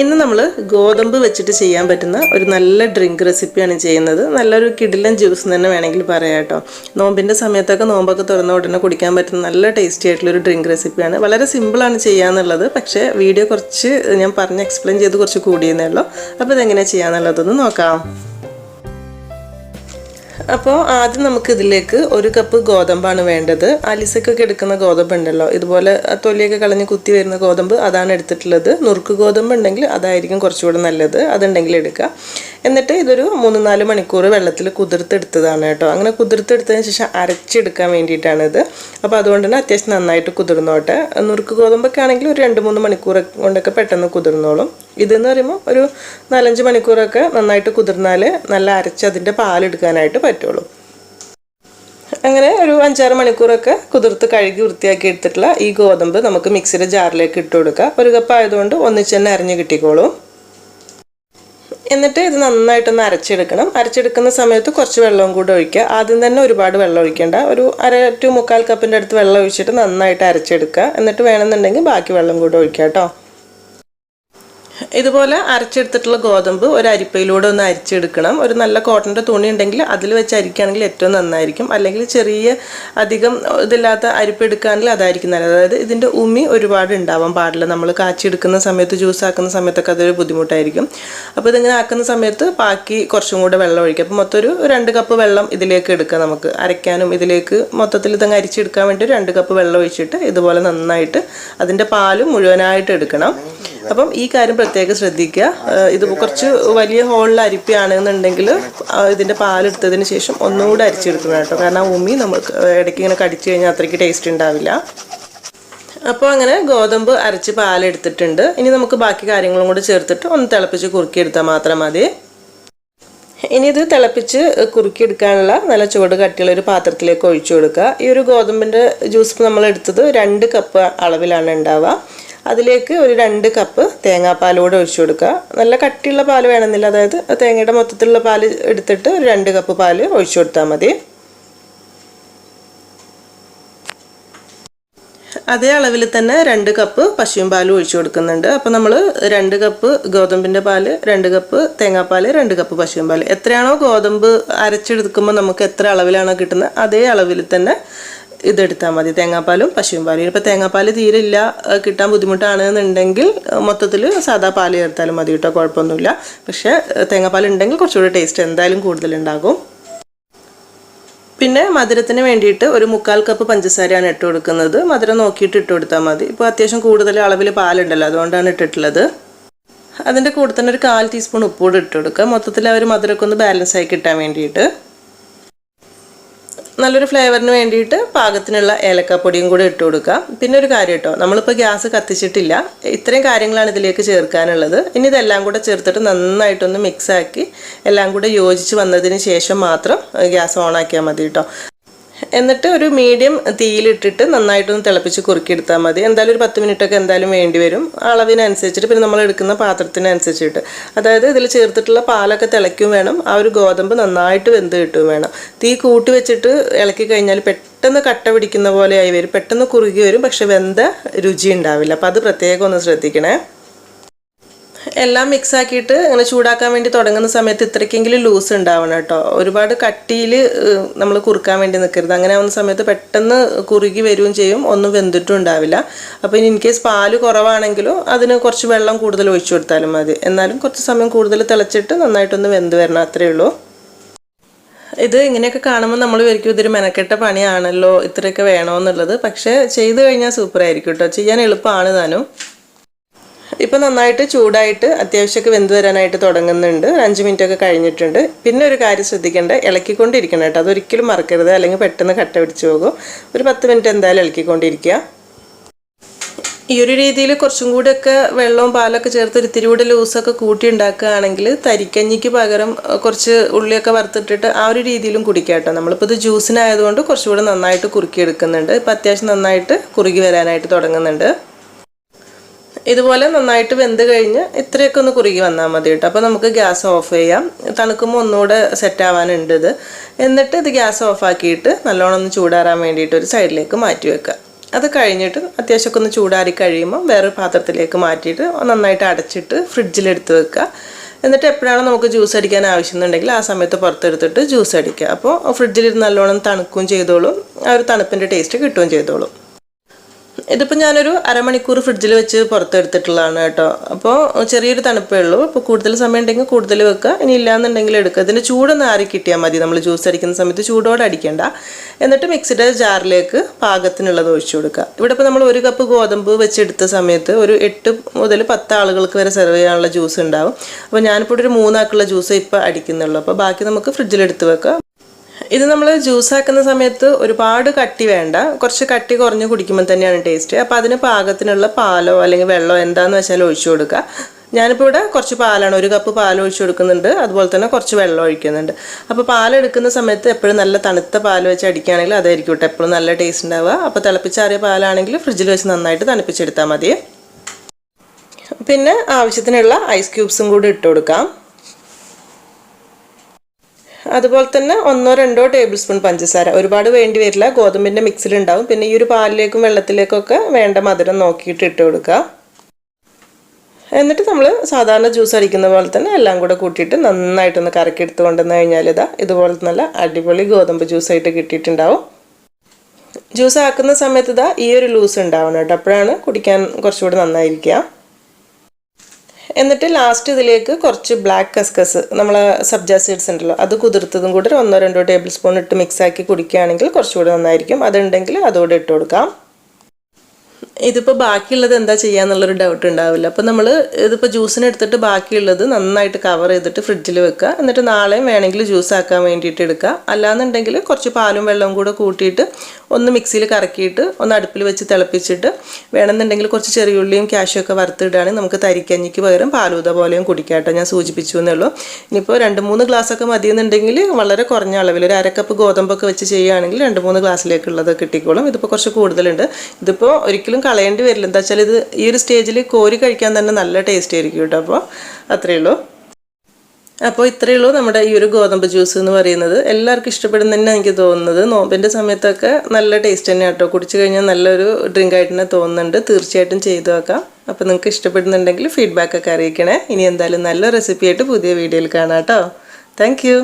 ഇന്ന് നമ്മൾ ഗോതമ്പ് വെച്ചിട്ട് ചെയ്യാൻ പറ്റുന്ന ഒരു നല്ല ഡ്രിങ്ക് റെസിപ്പിയാണ് ചെയ്യുന്നത്. നല്ലൊരു കിടിലൻ ജ്യൂസ് തന്നെ വേണമെങ്കിൽ പറയാം കേട്ടോ. നോമ്പിൻ്റെ സമയത്തൊക്കെ നോമ്പൊക്കെ തുറന്ന ഉടനെ കുടിക്കാൻ പറ്റുന്ന നല്ല ടേസ്റ്റി ആയിട്ടുള്ളൊരു ഡ്രിങ്ക് റെസിപ്പിയാണ്. വളരെ സിമ്പിളാണ് ചെയ്യാന്നുള്ളത്, പക്ഷേ വീഡിയോ കുറച്ച് ഞാൻ പറഞ്ഞ് എക്സ്പ്ലെയിൻ ചെയ്ത് കുറച്ച് കൂടിയെന്നേ ഉള്ളൂ. അപ്പോൾ ഇതെങ്ങനെയാണ് ചെയ്യാന്നുള്ളതൊന്ന് നോക്കാം. അപ്പോൾ ആദ്യം നമുക്ക് ഇതിലേക്ക് 1 കപ്പ് ഗോതമ്പാണ് വേണ്ടത്. അലിസക്കൊക്കെ എടുക്കുന്ന ഗോതമ്പ് ഉണ്ടല്ലോ, ഇതുപോലെ തൊലിയൊക്കെ കളഞ്ഞ് കുത്തി വരുന്ന ഗോതമ്പ്, അതാണ് എടുത്തിട്ടുള്ളത്. നുറുക്ക് ഗോതമ്പ് ഉണ്ടെങ്കിൽ അതായിരിക്കും കുറച്ചുകൂടെ നല്ലത്, അതുണ്ടെങ്കിൽ എടുക്കുക. എന്നിട്ട് ഇതൊരു 3-4 മണിക്കൂർ വെള്ളത്തിൽ കുതിർത്തെടുത്തതാണ് കേട്ടോ. അങ്ങനെ കുതിർത്തെടുത്തതിന് ശേഷം അരച്ചെടുക്കാൻ വേണ്ടിയിട്ടാണിത്. അപ്പോൾ അതുകൊണ്ട് തന്നെ അത്യാവശ്യം നന്നായിട്ട് കുതിർന്നോട്ടെ. നുറുക്ക് ഗോതമ്പൊക്കെ ആണെങ്കിൽ ഒരു 2-3 മണിക്കൂർ കൊണ്ടൊക്കെ പെട്ടെന്ന് കുതിർന്നോളും. ഇതെന്ന് പറയുമ്പോൾ ഒരു 4-5 മണിക്കൂറൊക്കെ നന്നായിട്ട് കുതിർന്നാൽ നല്ല അരച്ച് അതിൻ്റെ പാലെടുക്കാനായിട്ട് പറ്റുള്ളൂ. അങ്ങനെ ഒരു 5-6 മണിക്കൂറൊക്കെ കുതിർത്ത് കഴുകി വൃത്തിയാക്കി എടുത്തിട്ടുള്ള ഈ ഗോതമ്പ് നമുക്ക് മിക്സിയുടെ ജാറിലേക്ക് ഇട്ട് കൊടുക്കുക. 1 കപ്പ് ആയതുകൊണ്ട് ഒന്നിച്ച് തന്നെ അരിഞ്ഞ് കിട്ടിക്കോളും. എന്നിട്ട് ഇത് നന്നായിട്ടൊന്ന് അരച്ചെടുക്കണം. അരച്ചെടുക്കുന്ന സമയത്ത് കുറച്ച് വെള്ളവും കൂടെ ഒഴിക്കുക. ആദ്യം തന്നെ ഒരുപാട് വെള്ളം ഒഴിക്കേണ്ട, ഒരു 1/2 to 1/4 കപ്പിൻ്റെ അടുത്ത് വെള്ളം ഒഴിച്ചിട്ട് നന്നായിട്ട് അരച്ചെടുക്കുക. എന്നിട്ട് വേണമെന്നുണ്ടെങ്കിൽ ബാക്കി വെള്ളം കൂടെ ഒഴിക്കുക കേട്ടോ. ഇതുപോലെ അരച്ചെടുത്തിട്ടുള്ള ഗോതമ്പ് ഒരു അരിപ്പയിലൂടെ ഒന്ന് അരിച്ചെടുക്കണം. ഒരു നല്ല കോട്ടൻ്റെ തുണി ഉണ്ടെങ്കിൽ അതിൽ വെച്ച് അരിക്കുകയാണെങ്കിൽ ഏറ്റവും നന്നായിരിക്കും. അല്ലെങ്കിൽ ചെറിയ അധികം ഇതില്ലാത്ത അരിപ്പ എടുക്കുകയാണെങ്കിൽ അതായിരിക്കും നല്ലത്. അതായത് ഇതിൻ്റെ ഉമി ഒരുപാട് ഉണ്ടാവാൻ പാടില്ല. നമ്മൾ കാച്ചിയെടുക്കുന്ന സമയത്ത്, ജ്യൂസ് ആക്കുന്ന സമയത്തൊക്കെ അതൊരു ബുദ്ധിമുട്ടായിരിക്കും. അപ്പോൾ ഇതിങ്ങനെ ആക്കുന്ന സമയത്ത് ബാക്കി കുറച്ചും കൂടെ വെള്ളം ഒഴിക്കുക. അപ്പോൾ മൊത്തം ഒരു 2 കപ്പ് വെള്ളം ഇതിലേക്ക് എടുക്കുക. നമുക്ക് അരയ്ക്കാനും ഇതിലേക്ക് മൊത്തത്തിൽ ഇതങ്ങ് അരിച്ചെടുക്കാൻ വേണ്ടി 2 കപ്പ് വെള്ളം ഒഴിച്ചിട്ട് ഇതുപോലെ നന്നായിട്ട് അതിൻ്റെ പാല് മുഴുവനായിട്ട് എടുക്കണം. അപ്പം ഈ കാര്യം പ്രത്യേകം ശ്രദ്ധിക്കുക. ഇത് കുറച്ച് വലിയ ഹോളിൽ അരിപ്പയാണെന്നുണ്ടെങ്കിൽ ഇതിൻ്റെ പാലെടുത്തതിന് ശേഷം ഒന്നുകൂടെ അരിച്ചെടുക്കണം കേട്ടോ. കാരണം ഉമി നമുക്ക് ഇടയ്ക്ക് ഇങ്ങനെ കടിച്ചു കഴിഞ്ഞാൽ അത്രയ്ക്ക് ടേസ്റ്റ് ഉണ്ടാവില്ല. അപ്പോൾ അങ്ങനെ ഗോതമ്പ് അരച്ച് പാലെടുത്തിട്ടുണ്ട്. ഇനി നമുക്ക് ബാക്കി കാര്യങ്ങളും കൂടെ ചേർത്തിട്ട് ഒന്ന് തിളപ്പിച്ച് കുറുക്കിയെടുത്താൽ മാത്രം മതി. ഇനി ഇത് തിളപ്പിച്ച് കുറുക്കിയെടുക്കാനുള്ള നല്ല ചുവട് കട്ടിയുള്ള ഒരു പാത്രത്തിലേക്ക് ഒഴിച്ചു കൊടുക്കുക. ഈ ഒരു ഗോതമ്പിൻ്റെ ജ്യൂസ് നമ്മൾ എടുത്തത് 2 കപ്പ് അളവിലാണ് ഉണ്ടാവുക. അതിലേക്ക് ഒരു 2 കപ്പ് തേങ്ങാപ്പാലൂടെ ഒഴിച്ചു കൊടുക്കുക. നല്ല കട്ടിയുള്ള പാൽ വേണമെന്നില്ല, അതായത് തേങ്ങയുടെ മൊത്തത്തിലുള്ള പാൽ എടുത്തിട്ട് ഒരു 2 കപ്പ് പാൽ ഒഴിച്ചു കൊടുത്താൽ മതി. അതേ അളവിൽ തന്നെ 2 കപ്പ് പശുവും പാലും ഒഴിച്ചു കൊടുക്കുന്നുണ്ട്. അപ്പോൾ നമ്മൾ 2 കപ്പ് ഗോതമ്പിൻ്റെ പാല്, 2 കപ്പ് തേങ്ങാപ്പാൽ, 2 കപ്പ് പശുവും പാൽ, എത്രയാണോ ഗോതമ്പ് അരച്ചെടുക്കുമ്പോൾ നമുക്ക് എത്ര അളവിലാണോ കിട്ടുന്നത് അതേ അളവിൽ തന്നെ ഇതെടുത്താൽ മതി, തേങ്ങാപ്പാലും പശുവും പാലും. ഇപ്പോൾ തേങ്ങാപ്പാൽ തീരെ ഇല്ല, കിട്ടാൻ ബുദ്ധിമുട്ടാണെന്നുണ്ടെങ്കിൽ മൊത്തത്തിൽ സാധാ പാൽ ചേർത്താലും മതി കേട്ടോ, കുഴപ്പമൊന്നുമില്ല. പക്ഷേ തേങ്ങാപ്പാൽ ഉണ്ടെങ്കിൽ കുറച്ചുകൂടി ടേസ്റ്റ് എന്തായാലും കൂടുതലുണ്ടാകും. പിന്നെ മധുരത്തിന് വേണ്ടിയിട്ട് ഒരു 1/4 കപ്പ് പഞ്ചസാരയാണ് ഇട്ട് കൊടുക്കുന്നത്. മധുരം നോക്കിയിട്ട് ഇട്ട് കൊടുത്താൽ മതി. ഇപ്പോൾ അത്യാവശ്യം കൂടുതൽ അളവിൽ പാലുണ്ടല്ലോ, അതുകൊണ്ടാണ് ഇട്ടിട്ടുള്ളത്. അതിൻ്റെ കൂടെ തന്നെ ഒരു 1/4 ടീസ്പൂൺ ഉപ്പൂടെ ഇട്ട് കൊടുക്കുക. മൊത്തത്തിൽ അവർ മധുരമൊക്കെ ഒന്ന് ബാലൻസ് ആയി കിട്ടാൻ വേണ്ടിയിട്ട്. നല്ലൊരു ഫ്ലേവറിന് വേണ്ടിയിട്ട് പാകത്തിനുള്ള ഏലക്കാപ്പൊടിയും കൂടെ ഇട്ട് കൊടുക്കുക. പിന്നെ ഒരു കാര്യം കേട്ടോ, നമ്മളിപ്പോൾ ഗ്യാസ് കത്തിച്ചിട്ടില്ല. ഇത്രയും കാര്യങ്ങളാണ് ഇതിലേക്ക് ചേർക്കാനുള്ളത്. ഇനി ഇതെല്ലാം കൂടെ ചേർത്തിട്ട് നന്നായിട്ടൊന്ന് മിക്സാക്കി എല്ലാം കൂടെ യോജിച്ച് വന്നതിന് ശേഷം മാത്രം ഗ്യാസ് ഓണാക്കിയാൽ മതി കേട്ടോ. എന്നിട്ട് ഒരു മീഡിയം തീയിലിട്ടിട്ട് നന്നായിട്ടൊന്ന് തിളപ്പിച്ച് കുറുക്കിയെടുത്താൽ മതി. എന്തായാലും ഒരു 10 മിനിറ്റൊക്കെ എന്തായാലും വേണ്ടി വരും, അളവിനനുസരിച്ചിട്ട്. പിന്നെ നമ്മൾ എടുക്കുന്ന പാത്രത്തിനനുസരിച്ചിട്ട്, അതായത് ഇതിൽ ചേർത്തിട്ടുള്ള പാലൊക്കെ തിളയ്ക്കും വേണം, ആ ഒരു ഗോതമ്പ് നന്നായിട്ട് വെന്ത് കിട്ടുകയും വേണം. തീ കൂട്ടി വെച്ചിട്ട് ഇളക്കി കഴിഞ്ഞാൽ പെട്ടെന്ന് കട്ട പിടിക്കുന്ന പോലെ ആയി വരും, പെട്ടെന്ന് കുറുകി വരും, പക്ഷെ വെന്ത രുചി ഉണ്ടാവില്ല. അപ്പോൾ അത് പ്രത്യേകം ഒന്ന് ശ്രദ്ധിക്കണേ. എല്ലാം മിക്സ് ആക്കിയിട്ട് ഇങ്ങനെ ചൂടാക്കാൻ വേണ്ടി തുടങ്ങുന്ന സമയത്ത് ഇത്രയ്ക്കെങ്കിലും ലൂസ് ഉണ്ടാവണം കേട്ടോ. ഒരുപാട് കട്ടിയിൽ നമ്മൾ കുറുക്കാൻ വേണ്ടി നിൽക്കരുത്. അങ്ങനെ ആവുന്ന സമയത്ത് പെട്ടെന്ന് കുറുകി വരികയും ചെയ്യും, ഒന്നും വെന്തിട്ടും ഉണ്ടാവില്ല. അപ്പോൾ ഇനി ഇൻ കേസ് പാല് കുറവാണെങ്കിലും അതിന് കുറച്ച് വെള്ളം കൂടുതൽ ഒഴിച്ചു കൊടുത്താലും മതി. എന്നാലും കുറച്ച് സമയം കൂടുതൽ തിളച്ചിട്ട് നന്നായിട്ടൊന്ന് വെന്ത് വരണം, അത്രയേ ഉള്ളൂ. ഇത് ഇങ്ങനെയൊക്കെ കാണുമ്പോൾ നമ്മൾ വിചാരിക്കും ഇതൊരു മെനക്കെട്ട പണിയാണല്ലോ, ഇത്രയൊക്കെ വേണമെന്നുള്ളത്. പക്ഷേ ചെയ്ത് കഴിഞ്ഞാൽ സൂപ്പറായിരിക്കും കേട്ടോ, ചെയ്യാൻ എളുപ്പമാണ് താനും. ഇപ്പം നന്നായിട്ട് ചൂടായിട്ട് അത്യാവശ്യമൊക്കെ വെന്ത് വരാനായിട്ട് തുടങ്ങുന്നുണ്ട്. 5 മിനിറ്റൊക്കെ കഴിഞ്ഞിട്ടുണ്ട്. പിന്നെ ഒരു കാര്യം ശ്രദ്ധിക്കേണ്ടത്, ഇളക്കിക്കൊണ്ടിരിക്കണം കേട്ടോ, അതൊരിക്കലും മറക്കരുത്, അല്ലെങ്കിൽ പെട്ടെന്ന് കട്ട പിടിച്ച് പോകും. ഒരു 10 മിനിറ്റ് എന്തായാലും ഇളക്കിക്കൊണ്ടിരിക്കുക. ഈ ഒരു രീതിയിൽ കുറച്ചും കൂടെയൊക്കെ വെള്ളവും പാലൊക്കെ ചേർത്ത് ഒരു ഇത്തിരി കൂടെ ലൂസൊക്കെ കൂട്ടി ഉണ്ടാക്കുകയാണെങ്കിൽ തരിക്കഞ്ഞിക്ക് പകരം കുറച്ച് ഉള്ളിയൊക്കെ വറുത്തിട്ടിട്ട് ആ ഒരു രീതിയിലും കുടിക്കാം കേട്ടോ. നമ്മളിപ്പോൾ ഇത് ജ്യൂസിനായതുകൊണ്ട് കുറച്ചുകൂടെ നന്നായിട്ട് കുറുക്കിയെടുക്കുന്നുണ്ട്. ഇപ്പം അത്യാവശ്യം നന്നായിട്ട് കുറുകി വരാനായിട്ട് തുടങ്ങുന്നുണ്ട്. ഇതുപോലെ നന്നായിട്ട് വെന്ത് കഴിഞ്ഞ് ഇത്രയൊക്കെ ഒന്ന് കുറുകി വന്നാൽ മതി കേട്ടോ. അപ്പോൾ നമുക്ക് ഗ്യാസ് ഓഫ് ചെയ്യാം. തണുക്കുമ്പോൾ ഒന്നുകൂടെ സെറ്റ് ആവാനുണ്ട് ഇത്. എന്നിട്ട് ഇത് ഗ്യാസ് ഓഫാക്കിയിട്ട് നല്ലോണം ഒന്ന് ചൂടാറാൻ വേണ്ടിയിട്ട് ഒരു സൈഡിലേക്ക് മാറ്റി വെക്കുക. അത് കഴിഞ്ഞിട്ട് അത്യാവശ്യമൊക്കെ ഒന്ന് ചൂടാറി കഴിയുമ്പോൾ വേറെ പാത്രത്തിലേക്ക് മാറ്റിയിട്ട് നന്നായിട്ട് അടച്ചിട്ട് ഫ്രിഡ്ജിലെടുത്ത് വെക്കുക. എന്നിട്ട് എപ്പോഴാണ് നമുക്ക് ജ്യൂസ് അടിക്കാൻ ആവശ്യമുണ്ടെങ്കിൽ ആ സമയത്ത് പുറത്തെടുത്തിട്ട് ജ്യൂസ് അടിക്കുക. അപ്പോൾ ഫ്രിഡ്ജിലിരുന്ന് നല്ലോണം തണുക്കുകയും ചെയ്തോളും, ആ ഒരു തണുപ്പിൻ്റെ ടേസ്റ്റ് കിട്ടുകയും ചെയ്തോളും. ഇതിപ്പോൾ ഞാനൊരു അരമണിക്കൂർ ഫ്രിഡ്ജിൽ വെച്ച് പുറത്തെടുത്തിട്ടുള്ളതാണ് കേട്ടോ. അപ്പോൾ ചെറിയൊരു തണുപ്പേ ഉള്ളൂ. അപ്പോൾ കൂടുതൽ സമയം ഉണ്ടെങ്കിൽ കൂടുതൽ വെക്കുക, ഇനി ഇല്ലാന്നുണ്ടെങ്കിൽ എടുക്കുക. ഇതിൻ്റെ ചൂടൊന്ന് ആറി കിട്ടിയാൽ മതി. നമ്മൾ ജ്യൂസ് അടിക്കുന്ന സമയത്ത് ചൂടോടെ അടിക്കേണ്ട. എന്നിട്ട് മിക്സിയുടെ ജാറിലേക്ക് പാകത്തിനുള്ളത് ഒഴിച്ചു കൊടുക്കുക. ഇവിടെ ഇപ്പോൾ നമ്മൾ 1 കപ്പ് ഗോതമ്പ് വെച്ചെടുത്ത സമയത്ത് ഒരു 8 മുതൽ 10 ആളുകൾക്ക് വരെ സെർവ് ചെയ്യാനുള്ള ജ്യൂസ് ഉണ്ടാവും. അപ്പോൾ ഞാനിപ്പോൾ ഒരു 3 ആക്കുള്ള ജ്യൂസ് ഇപ്പോൾ അടിക്കുന്നുള്ളൂ. അപ്പോൾ ബാക്കി നമുക്ക് ഫ്രിഡ്ജിലെടുത്ത് വെക്കാം. ഇത് നമ്മൾ ജ്യൂസ് ആക്കുന്ന സമയത്ത് ഒരുപാട് കട്ടി വേണ്ട, കുറച്ച് കട്ടി കുറഞ്ഞ് കുടിക്കുമ്പോൾ തന്നെയാണ് ടേസ്റ്റ്. അപ്പോൾ അതിന് പാകത്തിനുള്ള പാലോ അല്ലെങ്കിൽ വെള്ളമോ എന്താണെന്ന് വെച്ചാൽ ഒഴിച്ചു കൊടുക്കുക. ഞാനിപ്പോൾ ഇവിടെ കുറച്ച് പാലാണ്, 1 കപ്പ് പാൽ ഒഴിച്ചു കൊടുക്കുന്നുണ്ട്, അതുപോലെ തന്നെ കുറച്ച് വെള്ളം ഒഴിക്കുന്നുണ്ട്. അപ്പോൾ പാലെടുക്കുന്ന സമയത്ത് എപ്പോഴും നല്ല തണുത്ത പാൽ വെച്ച് അടിക്കുകയാണെങ്കിൽ അതായിരിക്കും കേട്ടോ എപ്പോഴും നല്ല ടേസ്റ്റ് ഉണ്ടാവുക. അപ്പോൾ തിളപ്പിച്ചാറിയ പാലാണെങ്കിൽ ഫ്രിഡ്ജിൽ വെച്ച് നന്നായിട്ട് തണുപ്പിച്ചെടുത്താൽ മതി. പിന്നെ ആവശ്യത്തിനുള്ള ഐസ് ക്യൂബ്സും കൂടി ഇട്ട് കൊടുക്കാം. അതുപോലെ തന്നെ 1-2 ടേബിൾ സ്പൂൺ പഞ്ചസാര, ഒരുപാട് വേണ്ടി വരില്ല, ഗോതമ്പിൻ്റെ മിക്സിലുണ്ടാവും. പിന്നെ ഈ ഒരു പാലിലേക്കും വെള്ളത്തിലേക്കൊക്കെ വേണ്ട മധുരം നോക്കിയിട്ട് ഇട്ട് കൊടുക്കുക. എന്നിട്ട് നമ്മൾ സാധാരണ ജ്യൂസ് അടിക്കുന്ന പോലെ തന്നെ എല്ലാം കൂടെ കൂട്ടിയിട്ട് നന്നായിട്ടൊന്ന് കറക്കിയെടുത്ത് കൊണ്ടുവന്ന് കഴിഞ്ഞാൽ ഇതുപോലെ നല്ല അടിപൊളി ഗോതമ്പ് ജ്യൂസായിട്ട് കിട്ടിയിട്ടുണ്ടാവും. ജ്യൂസ് ആക്കുന്ന സമയത്ത് ഈ ഒരു ലൂസ് ഉണ്ടാവണം കേട്ടോ, അപ്പോഴാണ് കുടിക്കാൻ കുറച്ചുകൂടി നന്നായിരിക്കുക. എന്നിട്ട് ലാസ്റ്റ് ഇതിലേക്ക് കുറച്ച് ബ്ലാക്ക് കസ്കസ്, നമ്മളെ സബ്ജ സീഡ്സ് ഉണ്ടല്ലോ, അത് കുതിർത്തതും കൂടി 1-2 ടേബിൾ സ്പൂൺ ഇട്ട് മിക്സാക്കി കുടിക്കുകയാണെങ്കിൽ കുറച്ചുകൂടി നന്നായിരിക്കും. അതുണ്ടെങ്കിൽ അതുകൂടെ ഇട്ട് കൊടുക്കാം. ഇതിപ്പോൾ ബാക്കിയുള്ളത് എന്താ ചെയ്യാന്നുള്ളൊരു ഡൗട്ട് ഉണ്ടാവില്ല. അപ്പോൾ നമ്മൾ ഇതിപ്പോൾ ജ്യൂസിന് എടുത്തിട്ട് ബാക്കിയുള്ളത് നന്നായിട്ട് കവർ ചെയ്തിട്ട് ഫ്രിഡ്ജിൽ വെക്കുക. എന്നിട്ട് നാളെയും വേണമെങ്കിൽ ജ്യൂസ് ആക്കാൻ വേണ്ടിയിട്ട് എടുക്കുക. അല്ലാന്നുണ്ടെങ്കിൽ കുറച്ച് പാലും വെള്ളവും കൂടെ കൂട്ടിയിട്ട് ഒന്ന് മിക്സിയിൽ കറക്കിയിട്ട് ഒന്ന് അടുപ്പിൽ വെച്ച് തിളപ്പിച്ചിട്ട് വേണമെന്നുണ്ടെങ്കിൽ കുറച്ച് ചെറിയുള്ളിയും കാഷ്യൂ ഒക്കെ വറുത്തിടുകയാണെങ്കിൽ നമുക്ക് തരിക്കഞ്ഞിക്ക് പകരം പാലൂത പോലെയും കുടിക്കാം കേട്ടോ. ഞാൻ സൂചിപ്പിച്ചു എന്നേ ഉള്ളൂ. ഇനിയിപ്പോൾ 2-3 ഗ്ലാസ്സൊക്കെ മതിയെന്നുണ്ടെങ്കിൽ വളരെ കുറഞ്ഞ അളവിൽ ഒരു 1/2 കപ്പ് ഗോതമ്പൊക്കെ വെച്ച് ചെയ്യുകയാണെങ്കിൽ 2-3 ഗ്ലാസ്സിലേക്കുള്ളത് കിട്ടിക്കോളും. ഇതിപ്പോൾ കുറച്ച് കൂടുതലുണ്ട്. ഇതിപ്പോൾ ഒരിക്കലും കളയേണ്ടി വരില്ല. എന്താ വെച്ചാൽ ഇത് ഈ ഒരു സ്റ്റേജിൽ കോരി കഴിക്കാൻ തന്നെ നല്ല ടേസ്റ്റ് ആയിരിക്കും കേട്ടോ. അപ്പോൾ അത്രയേ ഉള്ളൂ. അപ്പോൾ ഇത്രയേ ഉള്ളൂ നമ്മുടെ ഈ ഒരു ഗോതമ്പ് ജ്യൂസ് എന്ന് പറയുന്നത്. എല്ലാവർക്കും ഇഷ്ടപ്പെടുന്ന തന്നെ എനിക്ക് തോന്നുന്നത്. നോമ്പിൻ്റെ സമയത്തൊക്കെ നല്ല ടേസ്റ്റ് തന്നെ കേട്ടോ. കുടിച്ചു കഴിഞ്ഞാൽ നല്ലൊരു ഡ്രിങ്ക് ആയിട്ട് തന്നെ തോന്നുന്നുണ്ട്. തീർച്ചയായിട്ടും ചെയ്തു വെക്കാം. അപ്പോൾ നിങ്ങൾക്ക് ഇഷ്ടപ്പെടുന്നുണ്ടെങ്കിൽ ഫീഡ്ബാക്കൊക്കെ അറിയിക്കണേ. ഇനി എന്തായാലും നല്ല റെസിപ്പി ആയിട്ട് പുതിയ വീഡിയോയിൽ കാണാം കേട്ടോ. Thank you.